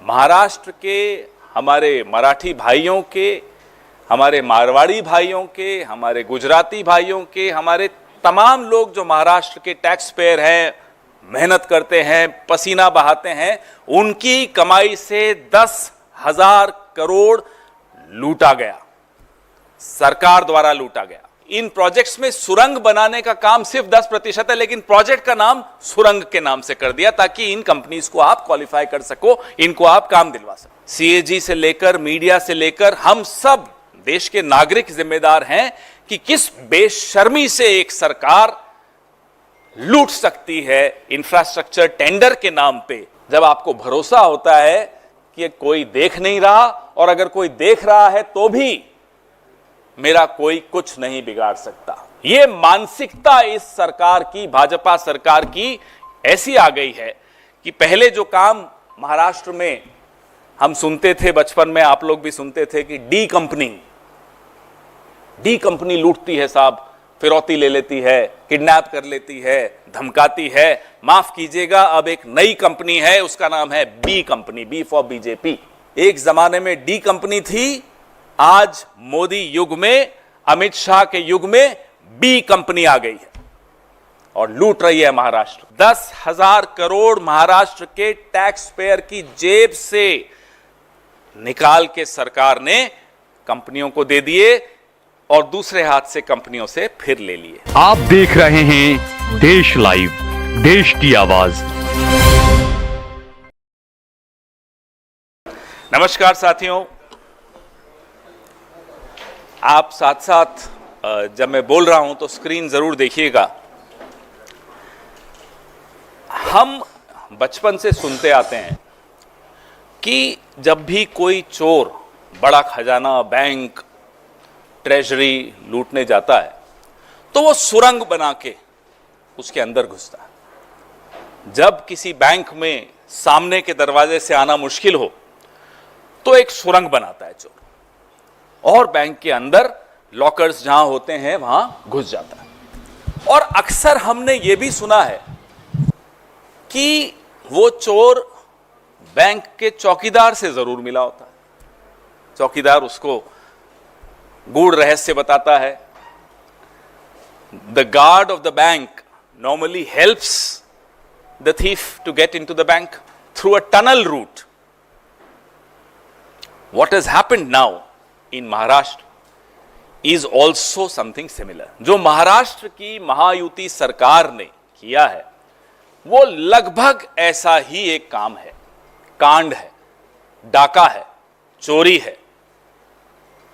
महाराष्ट्र के हमारे मराठी भाइयों के, हमारे मारवाड़ी भाइयों के, हमारे गुजराती भाइयों के, हमारे तमाम लोग जो महाराष्ट्र के टैक्स पेयर हैं, मेहनत करते हैं, पसीना बहाते हैं, उनकी कमाई से 10,000 करोड़ लूटा गया, सरकार द्वारा लूटा गया। इन प्रोजेक्ट्स में सुरंग बनाने का काम सिर्फ 10% है, लेकिन प्रोजेक्ट का नाम सुरंग के नाम से कर दिया ताकि इन कंपनीज को आप क्वालिफाई कर सको, इनको आप काम दिलवा सको। सीएजी से लेकर मीडिया से लेकर हम सब देश के नागरिक जिम्मेदार हैं कि किस बेशर्मी से एक सरकार लूट सकती है इंफ्रास्ट्रक्चर टेंडर के नाम पे, जब आपको भरोसा होता है कि कोई देख नहीं रहा, और अगर कोई देख रहा है तो भी मेरा कोई कुछ नहीं बिगाड़ सकता। यह मानसिकता इस सरकार की, भाजपा सरकार की ऐसी आ गई है कि पहले जो काम महाराष्ट्र में हम सुनते थे, बचपन में आप लोग भी सुनते थे कि डी कंपनी लूटती है साहब, फिरौती ले लेती है, किडनैप कर लेती है, धमकाती है। माफ कीजिएगा, अब एक नई कंपनी है, उसका नाम है B company, B for BJP. एक जमाने में डी कंपनी थी, आज मोदी युग में, अमित शाह के युग में बी कंपनी आ गई है और लूट रही है महाराष्ट्र। 10,000 करोड़ महाराष्ट्र के टैक्स पेयर की जेब से निकाल के सरकार ने कंपनियों को दे दिए और दूसरे हाथ से कंपनियों से फिर ले लिए। आप देख रहे हैं देश लाइव, देश की आवाज। नमस्कार साथियों, आप साथ साथ जब मैं बोल रहा हूं तो स्क्रीन जरूर देखिएगा। हम बचपन से सुनते आते हैं कि जब भी कोई चोर बड़ा खजाना, बैंक, ट्रेजरी लूटने जाता है तो वो सुरंग बना के उसके अंदर घुसता है। जब किसी बैंक में सामने के दरवाजे से आना मुश्किल हो तो एक सुरंग बनाता है चोर, और बैंक के अंदर लॉकर्स जहां होते हैं वहां घुस जाता है। और अक्सर हमने ये भी सुना है कि वो चोर बैंक के चौकीदार से जरूर मिला होता है, चौकीदार उसको गूढ़ रहस्य बताता है। The guard of the bank normally helps the thief to get into the bank through a tunnel route. What has happened now in Maharashtra is also something similar. जो महाराष्ट्र की महायुति सरकार ने किया है वो लगभग ऐसा ही एक काम है, कांड है, डाका है, चोरी है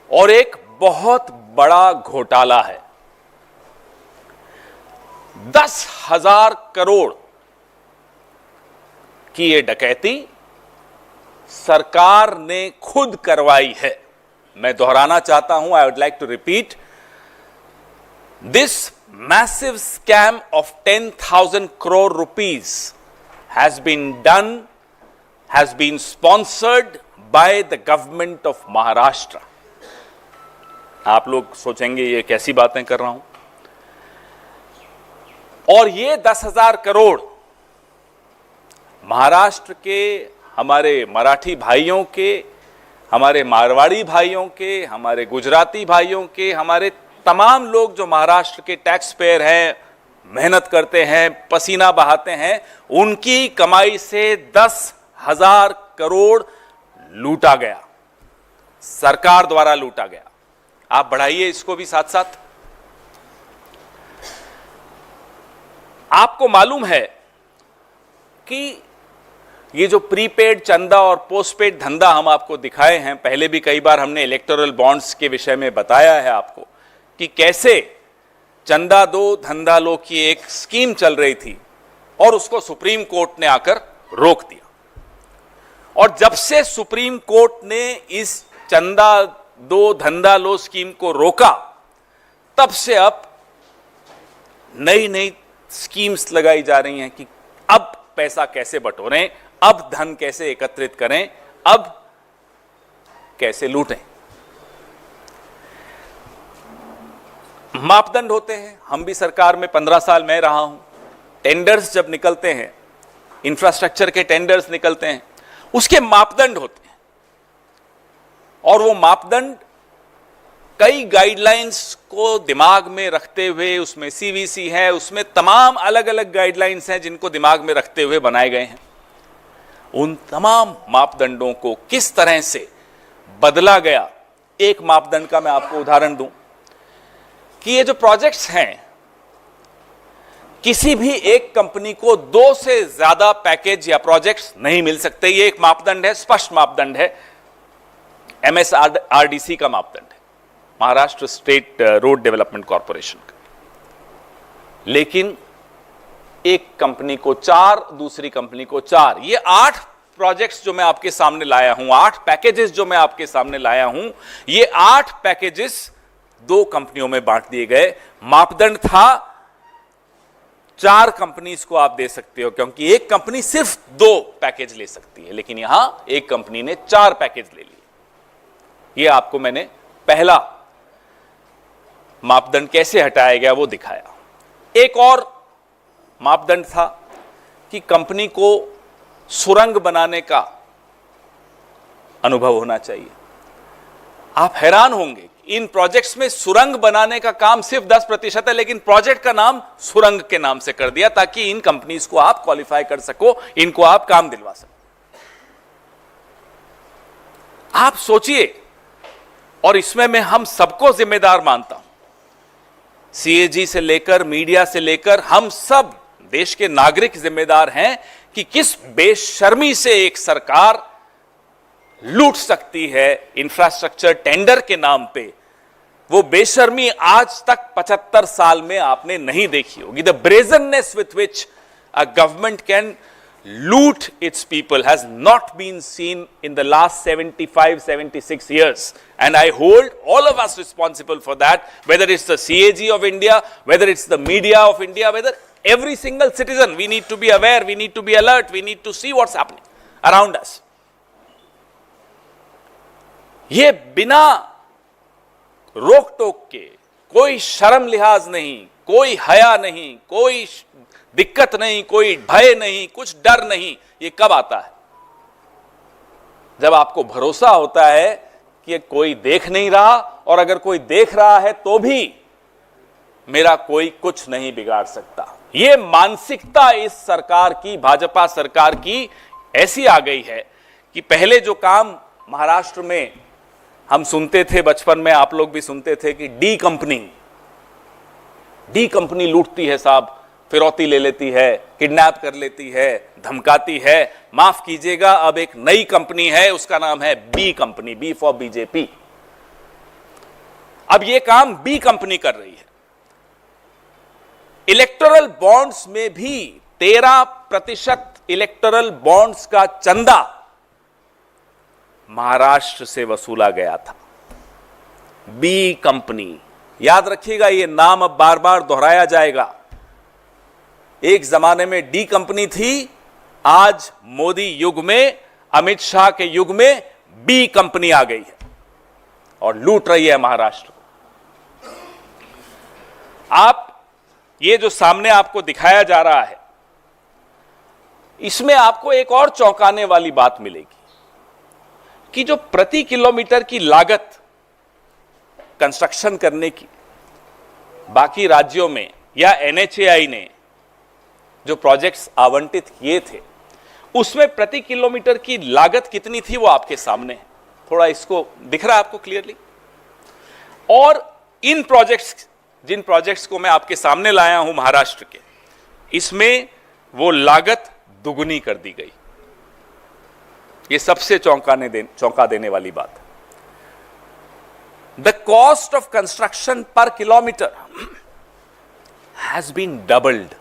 और एक बहुत बड़ा घोटाला है। 10,000 करोड़ की ये डकैती सरकार ने खुद करवाई है। मैं दोहराना चाहता हूं, I would like to repeat, this massive scam of 10,000 crore rupees has been sponsored by the government of Maharashtra। आप लोग सोचेंगे ये कैसी बातें कर रहा हूं, और ये 10,000 करोड़ महाराष्ट्र के हमारे मराठी भाइयों के, हमारे मारवाड़ी भाइयों के, हमारे गुजराती भाइयों के, हमारे तमाम लोग जो महाराष्ट्र के टैक्स पेयर हैं, मेहनत करते हैं, पसीना बहाते हैं, उनकी कमाई से 10,000 करोड़ लूटा गया, सरकार द्वारा लूटा गया। आप बढ़ाइए इसको भी साथ साथ। आपको मालूम है कि ये जो प्रीपेड चंदा और पोस्टपेड धंधा हम आपको दिखाए हैं, पहले भी कई बार हमने इलेक्टोरल बॉन्ड्स के विषय में बताया है आपको कि कैसे चंदा दो धंधा लो की एक स्कीम चल रही थी और उसको सुप्रीम कोर्ट ने आकर रोक दिया। और जब से सुप्रीम कोर्ट ने इस चंदा दो धंधा लो स्कीम को रोका, तब से अब नई नई स्कीम्स लगाई जा रही हैं कि अब पैसा कैसे बटोरें, अब धन कैसे एकत्रित करें, अब कैसे लूटें। मापदंड होते हैं। हम भी सरकार में 15 साल मैं रहा हूं। टेंडर्स जब निकलते हैं, इंफ्रास्ट्रक्चर के टेंडर्स निकलते हैं, उसके मापदंड होते हैं और वो मापदंड कई गाइडलाइंस को दिमाग में रखते हुए, उसमें सीवीसी है, उसमें तमाम अलग अलग गाइडलाइंस हैं जिनको दिमाग में रखते हुए बनाए गए हैं। उन तमाम मापदंडों को किस तरह से बदला गया, एक मापदंड का मैं आपको उदाहरण दूं कि ये जो प्रोजेक्ट्स हैं, किसी भी एक कंपनी को 2 से ज्यादा पैकेज या प्रोजेक्ट्स नहीं मिल सकते। ये एक मापदंड है, स्पष्ट मापदंड है, MSRDC का मापदंड है, Maharashtra state road development corporation का। लेकिन एक कंपनी को 4, दूसरी कंपनी को 4, ये 8 प्रोजेक्ट्स जो मैं आपके सामने लाया हूं, 8 पैकेजेस जो मैं आपके सामने लाया हूं, ये 8 पैकेजेस 2 कंपनियों में बांट दिए गए। मापदंड था 4 कंपनीज को आप दे सकते हो, क्योंकि एक कंपनी सिर्फ 2 पैकेज ले सकती है, लेकिन यहां एक कंपनी ने 4 पैकेज ले लिए। ये आपको मैंने पहला मापदंड कैसे हटाया गया वो दिखाया। एक और मापदंड था कि कंपनी को सुरंग बनाने का अनुभव होना चाहिए। आप हैरान होंगे, इन प्रोजेक्ट्स में सुरंग बनाने का काम सिर्फ 10% है, लेकिन प्रोजेक्ट का नाम सुरंग के नाम से कर दिया ताकि इन कंपनीज को आप क्वालिफाई कर सको, इनको आप काम दिलवा सको। आप सोचिए, और इसमें मैं हम सबको जिम्मेदार मानता हूं, CAG से लेकर, मीडिया से लेकर, हम सब देश के नागरिक जिम्मेदार हैं कि किस बेशर्मी से एक सरकार लूट सकती है इंफ्रास्ट्रक्चर टेंडर के नाम पे। वो बेशर्मी आज तक 75 साल में आपने नहीं देखी होगी। The brazenness with which a government can loot its people has not been seen in the last 75-76 years, and I hold all of us responsible for that, whether it's the CAG of India, whether it's the media of India, whether every single citizen. We need to be aware, we need to be alert, we need to see what's happening around us. ये बिना रोक टोक के, कोई शर्म लिहाज नहीं, कोई हया नहीं, कोई दिक्कत नहीं, कोई भय नहीं, कुछ डर नहीं, ये कब आता है? जब आपको भरोसा होता है कि कोई देख नहीं रहा, और अगर कोई देख रहा है तो भी मेरा कोई कुछ नहीं बिगाड़ सकता। ये मानसिकता इस सरकार की, भाजपा सरकार की ऐसी आ गई है कि पहले जो काम महाराष्ट्र में हम सुनते थे, बचपन में आप लोग भी सुनते थे कि डी कंपनी लूटती है साहब, फिरौती ले लेती है, किडनैप कर लेती है, धमकाती है। माफ कीजिएगा, अब एक नई कंपनी है, उसका नाम है B company, B for BJP. अब यह काम बी कंपनी कर रही है। इलेक्टोरल बॉन्ड्स में भी 13% इलेक्टोरल बॉन्ड्स का चंदा महाराष्ट्र से वसूला गया था। बी कंपनी, याद रखिएगा, यह नाम अब बार बार दोहराया जाएगा। एक जमाने में डी कंपनी थी, आज मोदी युग में, अमित शाह के युग में बी कंपनी आ गई है और लूट रही है महाराष्ट्र को। आप ये जो सामने आपको दिखाया जा रहा है, इसमें आपको एक और चौंकाने वाली बात मिलेगी कि जो प्रति किलोमीटर की लागत कंस्ट्रक्शन करने की बाकी राज्यों में या NHAI ने जो प्रोजेक्ट्स आवंटित किए थे, उसमें प्रति किलोमीटर की लागत कितनी थी वो आपके सामने है। थोड़ा इसको दिख रहा है आपको क्लियरली? और इन प्रोजेक्ट्स, जिन प्रोजेक्ट्स को मैं आपके सामने लाया हूं महाराष्ट्र के, इसमें वो लागत दुगुनी कर दी गई। ये सबसे चौंका देने वाली बात है। The cost of construction per kilometre has been doubled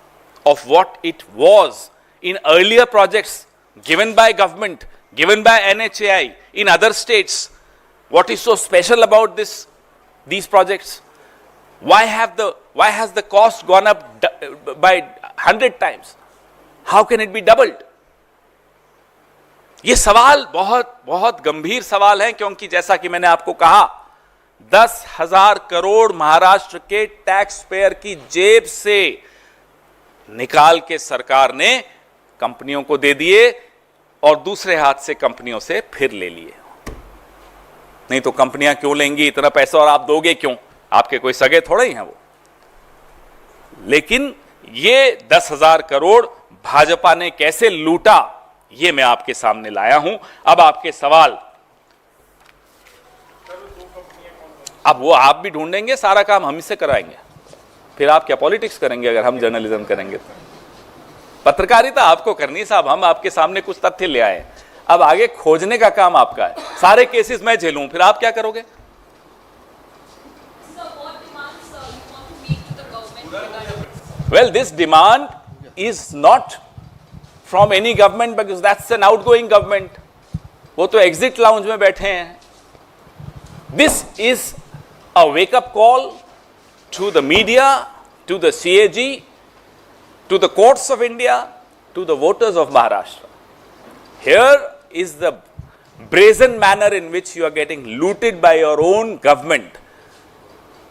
of what it was in earlier projects given by government, given by NHAI in other states. What is so special about these projects? Why has the cost gone up by 100 times? How can it be doubled? ये सवाल बहुत गंभीर सवाल है, क्योंकि जैसा कि मैंने आपको कहा, 10,000 करोड़ महाराष्ट्र के टैक्स पेयर की जेब से निकाल के सरकार ने कंपनियों को दे दिए, और दूसरे हाथ से कंपनियों से फिर ले लिए। नहीं तो कंपनियां क्यों लेंगी इतना पैसा और आप दोगे क्यों? आपके कोई सगे थोड़े ही हैं वो। लेकिन ये 10,000 करोड़ भाजपा ने कैसे लूटा, ये मैं आपके सामने लाया हूं। अब आपके सवाल, अब वो आप भी ढूंढेंगे, सारा काम हम से कराएंगे, फिर आप क्या पॉलिटिक्स करेंगे? अगर हम जर्नलिज्म करेंगे तो पत्रकारिता आपको करनी है साहब। हम आपके सामने कुछ तथ्य ले आए, अब आगे खोजने का काम आपका है। सारे केसेस मैं झेलूं, फिर आप क्या करोगे? Well, this demand is not from any government because that's an outgoing government. वो तो exit lounge में बैठे हैं। This is a wake-up call to the media, to the CAG, to the courts of India, to the voters of Maharashtra. Here is the brazen manner in which you are getting looted by your own government.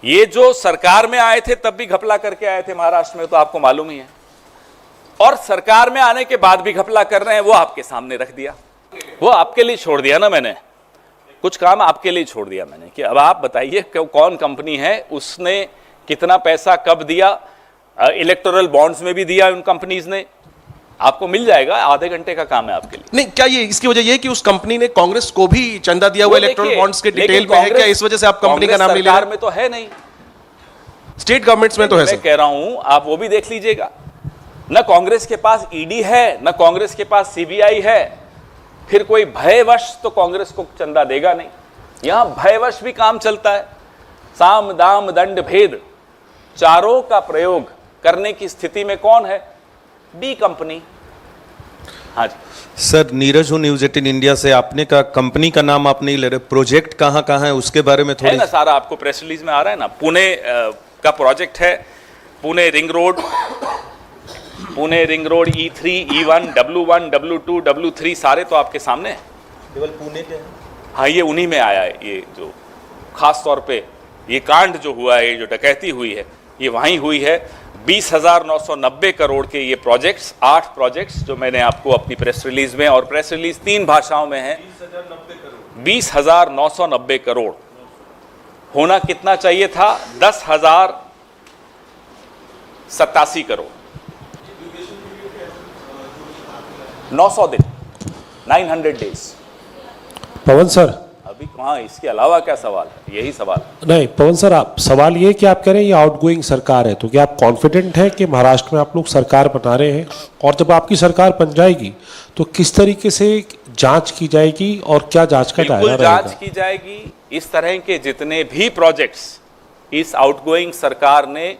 ये जो सरकार में आए थे तब भी घपला करके आए थे महाराष्ट्र में, तो आपको मालूम ही है, और सरकार में आने के बाद भी घपला कर रहे हैं, वो आपके सामने रख दिया। वो आपके लिए छोड़ दिया ना मैंने, कुछ काम आपके लिए छोड़ दिया मैंने कि अब आप बताइए कौन कंपनी है, उसने कितना पैसा कब दिया। इलेक्टोरल बॉन्ड्स में भी दिया उन कंपनीज ने, आपको मिल जाएगा, आधे घंटे का काम है आपके लिए। नहीं, क्या ये इसकी वजह ये है कि उस कंपनी ने कांग्रेस को भी चंदा दिया हुआ इलेक्टोरल बॉन्ड्स के डिटेल में है क्या? इस वजह से आप कंपनी का नाम नहीं ले रहे? सरकार में तो है नहीं, स्टेट गवर्नमेंट्स में तो है। मैं कह रहा हूं आप वो भी देख लीजिएगा। न कांग्रेस के पास ईडी है, न कांग्रेस के पास सीबीआई है, फिर कोई भयवश तो कांग्रेस को चंदा देगा नहीं। यहां भयवश भी काम चलता है। साम दाम दंड भेद चारों का प्रयोग करने की स्थिति में कौन है? B company. हाँ जी सर, नीरज हूँ न्यूज 18 इंडिया से। आपने का कंपनी का नाम आप नहीं ले रहे, प्रोजेक्ट कहाँ है उसके बारे में थोड़ी है ना, सारा आपको प्रेस रिलीज में आ रहा है ना। पुणे का प्रोजेक्ट है, Pune ring road, Pune ring road E3, E1, W1, W2, W3 सारे तो आपके सामने हैं। केवल पुणे के? हाँ, ये उन्हीं में आया है। ये जो खास तौर पे ये कांड जो हुआ है, जो डकैती हुई है, ये वहीं हुई है। 20,990 करोड़ के ये प्रोजेक्ट्स, 8 प्रोजेक्ट्स जो मैंने आपको अपनी प्रेस रिलीज में, और प्रेस रिलीज 3 भाषाओं में है। 20,990 करोड़ होना कितना चाहिए था? 10,087 करोड़। 900 दिन, 900 डेज। पवन सर, अभी कहाँ, इसके अलावा क्या सवाल है? यही सवाल है। नहीं पवन सर, आप सवाल ये कि आप कह रहे हैं ये आउटगोइंग सरकार है, तो क्या आप कॉन्फिडेंट हैं कि महाराष्ट्र में आप लोग सरकार बना रहे हैं? और जब आपकी सरकार बन जाएगी तो किस तरीके से जांच की जाएगी और क्या जांच का दायरा रहेगा? जांच की जाएगी। इस तरह के जितने भी प्रोजेक्ट्स इस आउटगोइंग सरकार ने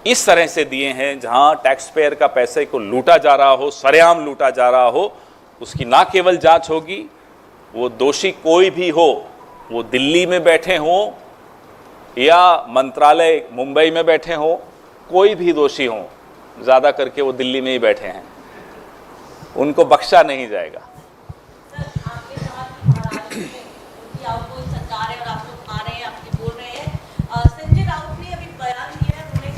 इस तरह से दिए हैं, जहां टैक्स पेयर का पैसे को लूटा जा रहा हो, सरेआम लूटा जा रहा हो, उसकी ना केवल जांच होगी, वो दोषी कोई भी हो, वो दिल्ली में बैठे हों या मंत्रालय मुंबई में बैठे हों, कोई भी दोषी हों, ज़्यादा करके वो दिल्ली में ही बैठे हैं, उनको बख्शा नहीं जाएगा।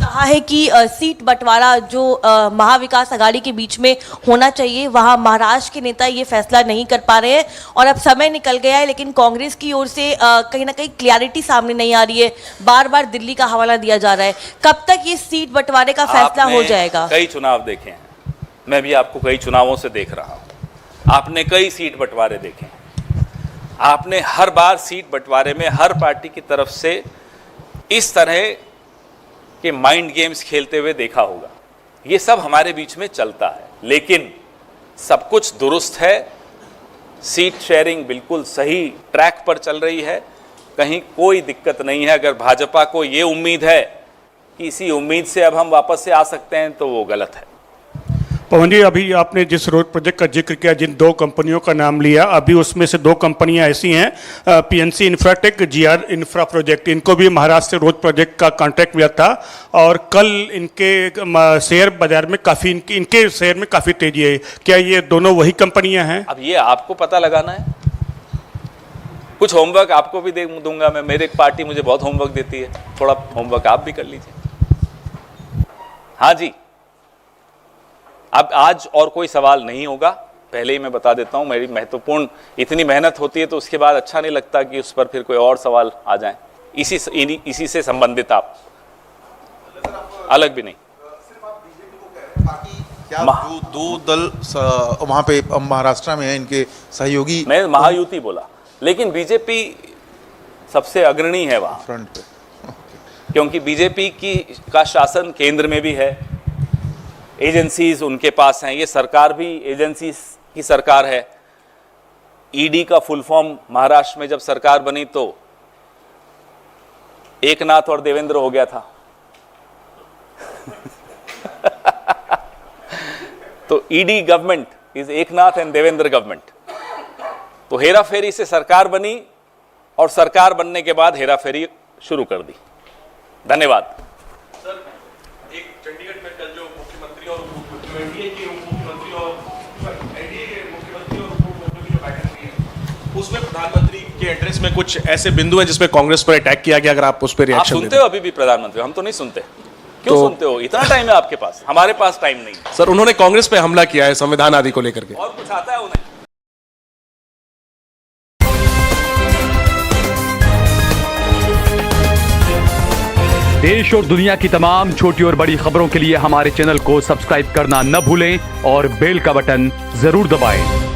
कहा है कि सीट बंटवारा जो महाविकास आघाड़ी के बीच में होना चाहिए, वहां महाराष्ट्र के नेता ये फैसला नहीं कर पा रहे हैं, और अब समय निकल गया है, लेकिन कांग्रेस की ओर से कहीं ना कहीं क्लैरिटी सामने नहीं आ रही है। बार बार दिल्ली का हवाला दिया जा रहा है। कब तक ये सीट बंटवारे का फैसला हो जाएगा? कई चुनाव देखे हैं, मैं भी आपको कई चुनावों से देख रहा हूं। आपने कई सीट बंटवारे देखे हैं, आपने हर बार सीट बंटवारे में हर पार्टी की तरफ से इस तरह कि माइंड गेम्स खेलते हुए देखा होगा। ये सब हमारे बीच में चलता है, लेकिन सब कुछ दुरुस्त है। सीट शेयरिंग बिल्कुल सही ट्रैक पर चल रही है, कहीं कोई दिक्कत नहीं है। अगर भाजपा को ये उम्मीद है कि इसी उम्मीद से अब हम वापस से आ सकते हैं, तो वो गलत है। पवन जी, अभी आपने जिस रोड प्रोजेक्ट का जिक्र किया, जिन 2 कंपनियों का नाम लिया, अभी उसमें से 2 कंपनियां ऐसी हैं, PNC Infratech, GR infra project, इनको भी महाराष्ट्र से रोड प्रोजेक्ट का कॉन्ट्रैक्ट मिला था, और कल इनके शेयर बाजार में काफ़ी इनके शेयर में काफ़ी तेजी है। क्या ये दोनों वही कंपनियां हैं? अब ये आपको पता लगाना है। कुछ होमवर्क आपको भी दे दूंगा मैं, मेरी पार्टी मुझे बहुत होमवर्क देती है, थोड़ा होमवर्क आप भी कर लीजिए। हाँ जी, अब आज और कोई सवाल नहीं होगा, पहले ही मैं बता देता हूं, मेरी महत्वपूर्ण इतनी मेहनत होती है तो उसके बाद अच्छा नहीं लगता कि उस पर फिर कोई और सवाल आ जाए। इसी से संबंधित आप अलग भी नहीं। क्या जो दो दल वहां पे महाराष्ट्र में है, इनके सहयोगी, मैं महायुति बोला, लेकिन बीजेपी सबसे अग्रणी है वहां, फ्रंट पे, क्योंकि बीजेपी का शासन केंद्र में भी है, एजेंसीज उनके पास हैं, ये सरकार भी एजेंसीज की सरकार है। ईडी का फुल फॉर्म महाराष्ट्र में जब सरकार बनी तो एकनाथ और देवेंद्र हो गया था। तो ED government is Eknath and Devendra government. तो हेरा फेरी से सरकार बनी और सरकार बनने के बाद हेरा फेरी शुरू कर दी। धन्यवाद। एक चंडीगढ़ में कल जो मुख्यमंत्री और एनडीए के मुख्यमंत्री और एनडीए के मुख्यमंत्री और उपमुख्यमंत्री की जो बैठक हुई है, उसमें प्रधानमंत्री के एड्रेस में कुछ ऐसे बिंदु हैं जिसमें कांग्रेस पर अटैक किया गया, अगर आप उस पर आप रिएक्शन सुनते हो अभी भी प्रधानमंत्री? हम तो नहीं सुनते। क्यों सुनते हो? इतना टाइम है आपके पास, हमारे पास टाइम नहीं। सर, उन्होंने कांग्रेस पे हमला किया है संविधान आदि को लेकर के। और कुछ आता है उन्हें? देश और दुनिया की तमाम छोटी और बड़ी खबरों के लिए हमारे चैनल को सब्सक्राइब करना न भूलें और बेल का बटन जरूर दबाएं।